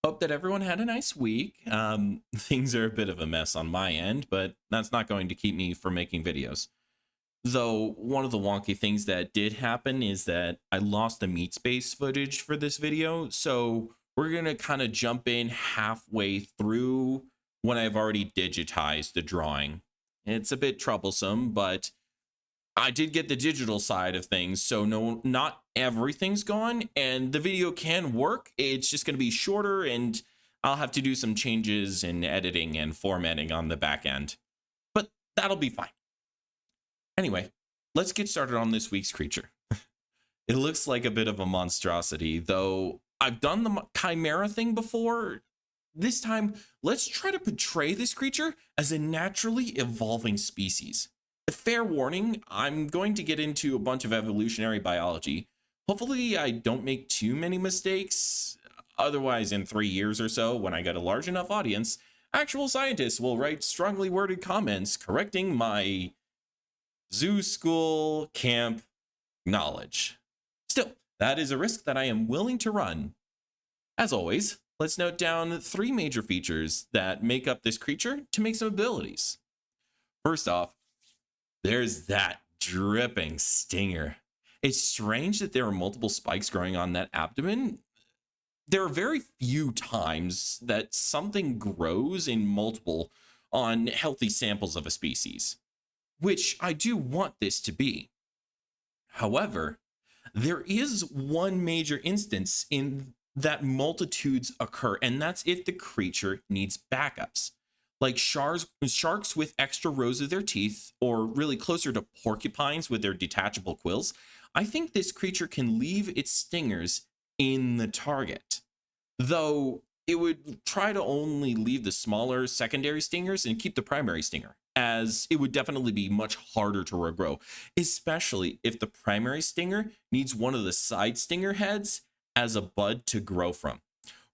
Hope that everyone had a nice week. Things are a bit of a mess on my end, but that's not going to keep me from making videos. Though, one of the wonky things that did happen is that I lost the meat space footage for this video, so we're going to kind of jump in halfway through when I've already digitized the drawing. It's a bit troublesome, but I did get the digital side of things, so no, not everything's gone, and the video can work. It's just going to be shorter, and I'll have to do some changes in editing and formatting on the back end, but that'll be fine. Anyway, let's get started on this week's creature. It looks like a bit of a monstrosity, though I've done the chimera thing before. This time, let's try to portray this creature as a naturally evolving species. Fair warning, I'm going to get into a bunch of evolutionary biology. Hopefully I don't make too many mistakes. Otherwise, in 3 years or so, when I get a large enough audience, actual scientists will write strongly worded comments correcting my zoo school camp knowledge. Still, that is a risk that I am willing to run. As always, let's note down 3 major features that make up this creature to make some abilities. First off, there's that dripping stinger. It's strange that there are multiple spikes growing on that abdomen. There are very few times that something grows in multiple on healthy samples of a species, which I do want this to be. However, there is one major instance in that multitudes occur, and that's if the creature needs backups. Like sharks with extra rows of their teeth, or really closer to porcupines with their detachable quills, I think this creature can leave its stingers in the target. Though it would try to only leave the smaller secondary stingers and keep the primary stinger, as it would definitely be much harder to regrow, especially if the primary stinger needs one of the side stinger heads as a bud to grow from.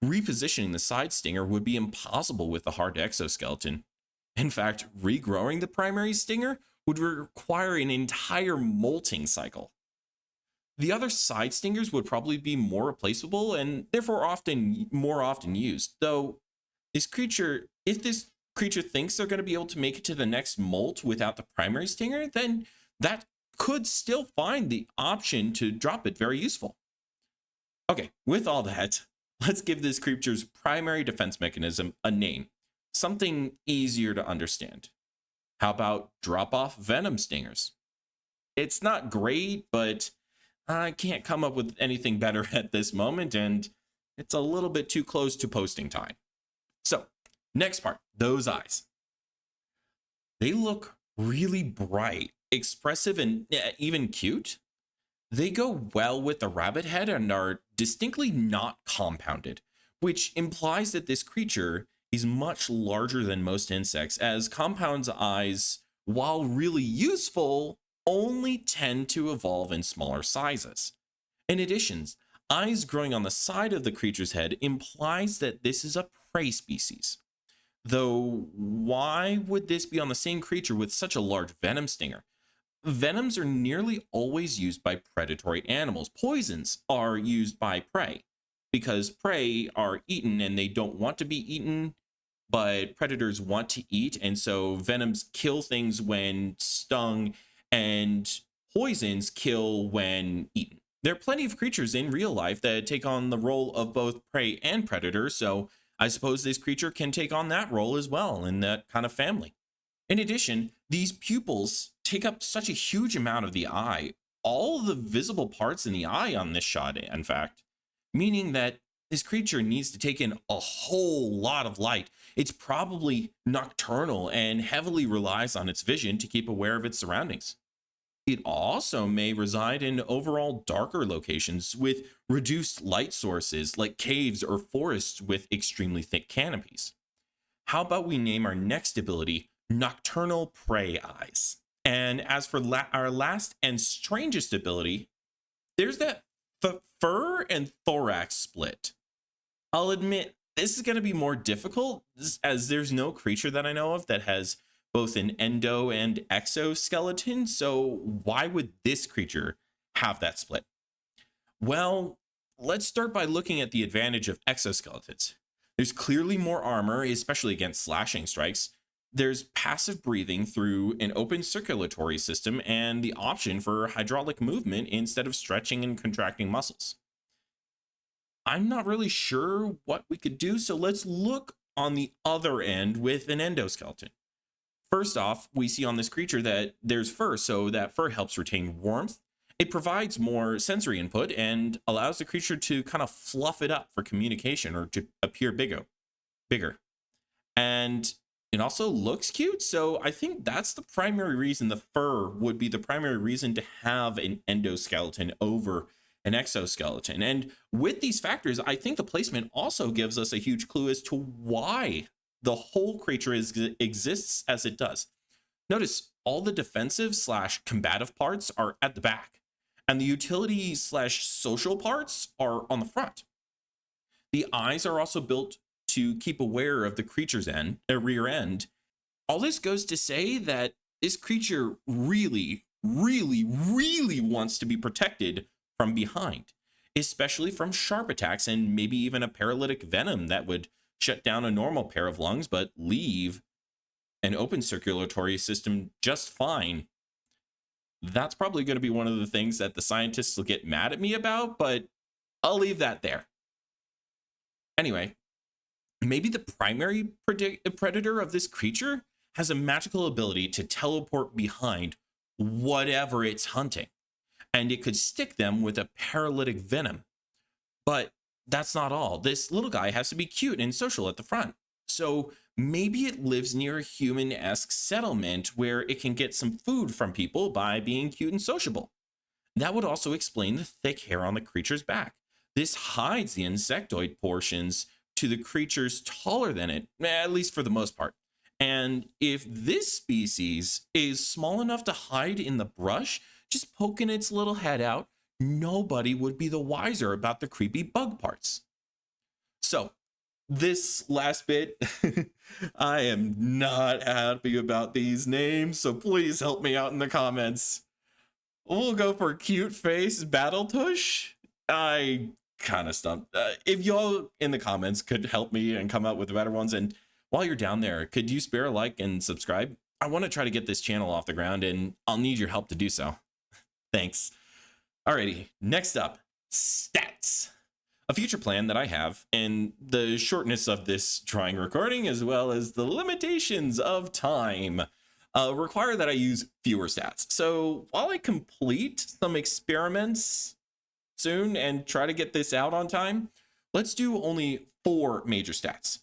Repositioning the side stinger would be impossible with a hard exoskeleton. In fact, regrowing the primary stinger would require an entire molting cycle. The other side stingers would probably be more replaceable and therefore more often used. Though if this creature thinks they're going to be able to make it to the next molt without the primary stinger, then that could still find the option to drop it very useful. Okay, with all that, let's give this creature's primary defense mechanism a name, something easier to understand. How about drop off venom stingers? It's not great, but I can't come up with anything better at this moment, and it's a little bit too close to posting time. So, next part, those eyes. They look really bright, expressive, and even cute. They go well with the rabbit head and are distinctly not compounded, which implies that this creature is much larger than most insects, as compound's eyes, while really useful, only tend to evolve in smaller sizes. In addition, eyes growing on the side of the creature's head implies that this is a prey species. Though, why would this be on the same creature with such a large venom stinger? Venoms are nearly always used by predatory animals. Poisons are used by prey because prey are eaten and they don't want to be eaten, but predators want to eat. And so venoms kill things when stung, and poisons kill when eaten. There are plenty of creatures in real life that take on the role of both prey and predator, so I suppose this creature can take on that role as well in that kind of family. In addition, these pupils take up such a huge amount of the eye, all the visible parts in the eye on this shot, in fact, meaning that this creature needs to take in a whole lot of light. It's probably nocturnal and heavily relies on its vision to keep aware of its surroundings. It also may reside in overall darker locations with reduced light sources like caves or forests with extremely thick canopies. How about we name our next ability Nocturnal Prey Eyes? And as for our last and strangest ability, there's that fur and thorax split. I'll admit this is going to be more difficult as there's no creature that I know of that has both an endo and exoskeleton. So why would this creature have that split? Well, let's start by looking at the advantage of exoskeletons. There's clearly more armor, especially against slashing strikes. There's passive breathing through an open circulatory system and the option for hydraulic movement instead of stretching and contracting muscles. I'm not really sure what we could do, so let's look on the other end with an endoskeleton. First off, we see on this creature that there's fur, so that fur helps retain warmth. It provides more sensory input and allows the creature to kind of fluff it up for communication or to appear bigger. And it also looks cute, so I think that's the primary reason the fur would be the primary reason to have an endoskeleton over an exoskeleton. And with these factors, I think the placement also gives us a huge clue as to why the whole creature exists as it does. Notice all the defensive slash combative parts are at the back, and the utility slash social parts are on the front. The eyes are also built to keep aware of the creature's rear end. All this goes to say that this creature really, really, really wants to be protected from behind, especially from sharp attacks and maybe even a paralytic venom that would shut down a normal pair of lungs but leave an open circulatory system just fine. That's probably going to be one of the things that the scientists will get mad at me about, but I'll leave that there. Anyway, maybe the primary predator of this creature has a magical ability to teleport behind whatever it's hunting, and it could stick them with a paralytic venom. But that's not all. This little guy has to be cute and social at the front. So maybe it lives near a human-esque settlement where it can get some food from people by being cute and sociable. That would also explain the thick hair on the creature's back. This hides the insectoid portions to the creatures taller than it, at least for the most part. And if this species is small enough to hide in the brush, just poking its little head out, nobody would be the wiser about the creepy bug parts. So, this last bit, I am not happy about these names, so please help me out in the comments. We'll go for Cute Face Battle Tush. I kind of stumped. If y'all in the comments could help me and come up with better ones, and while you're down there, could you spare a like and subscribe? I want to try to get this channel off the ground, and I'll need your help to do so. Thanks. Alrighty, next up, stats. A future plan that I have, and the shortness of this trying recording, as well as the limitations of time, require that I use fewer stats. So while I complete some experiments soon and try to get this out on time, let's do only 4 major stats: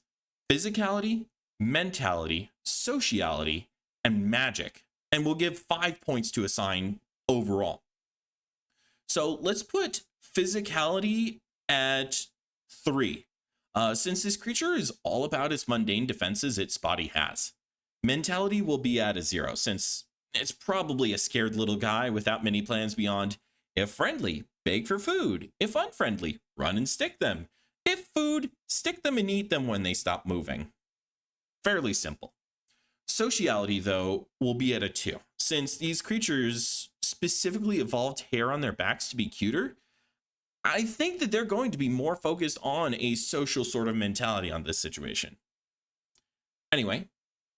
physicality, mentality, sociality, and magic. And we'll give 5 points to assign overall. So let's put physicality at 3, since this creature is all about its mundane defenses its body has. Mentality will be at a 0, since it's probably a scared little guy without many plans beyond, if friendly, beg for food; if unfriendly, run and stick them; if food, stick them and eat them when they stop moving. Fairly simple. Sociality, though, will be at a 2, since these creatures specifically evolved hair on their backs to be cuter. I think that they're going to be more focused on a social sort of mentality on this situation. Anyway,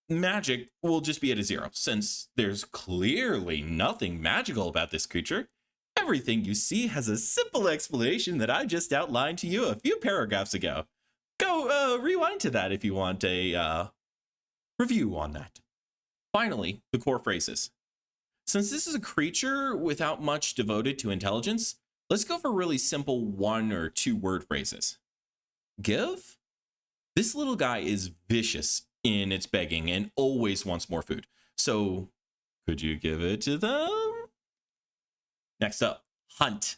magic will just be at a 0, since there's clearly nothing magical about this creature. Everything you see has a simple explanation that I just outlined to you a few paragraphs ago. Go rewind to that if you want a review on that. Finally, the core phrases. Since this is a creature without much devoted to intelligence, let's go for really simple 1 or 2 word phrases. Give? This little guy is vicious in its begging and always wants more food. So, could you give it to them? Next up, hunt.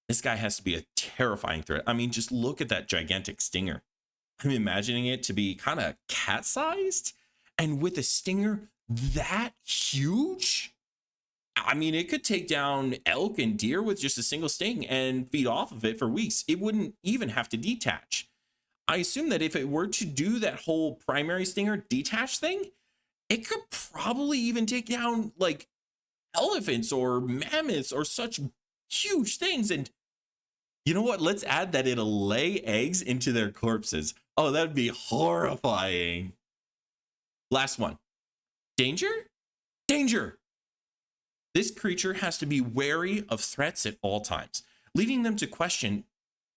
This guy has to be a terrifying threat. I mean, just look at that gigantic stinger. I'm imagining it to be kind of cat-sized, and with a stinger that huge, I mean, it could take down elk and deer with just a single sting and feed off of it for weeks. It wouldn't even have to detach. I assume that if it were to do that whole primary stinger detach thing, it could probably even take down like elephants or mammoths or such huge things. And You know what? Let's add that it'll lay eggs into their corpses. Oh, that'd be horrifying. Last one. Danger? Danger! This creature has to be wary of threats at all times, leading them to question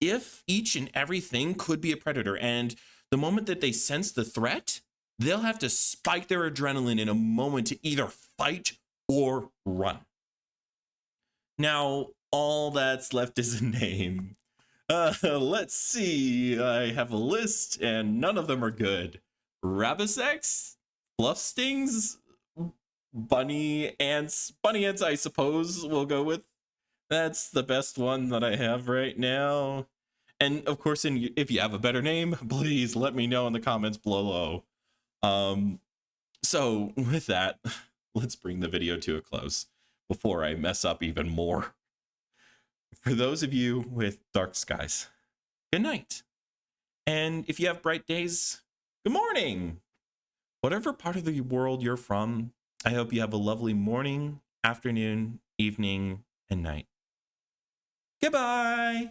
if each and everything could be a predator. And the moment that they sense the threat, they'll have to spike their adrenaline in a moment to either fight or run. Now, all that's left is a name. Let's see. I have a list, and none of them are good. Rabisex? Fluff Stings? Bunny ants, I suppose we'll go with. That's the best one that I have right now. And of course, if you have a better name, please let me know in the comments below. So with that, let's bring the video to a close before I mess up even more. For those of you with dark skies, good night. And if you have bright days, good morning. Whatever part of the world you're from, I hope you have a lovely morning, afternoon, evening, and night. Goodbye.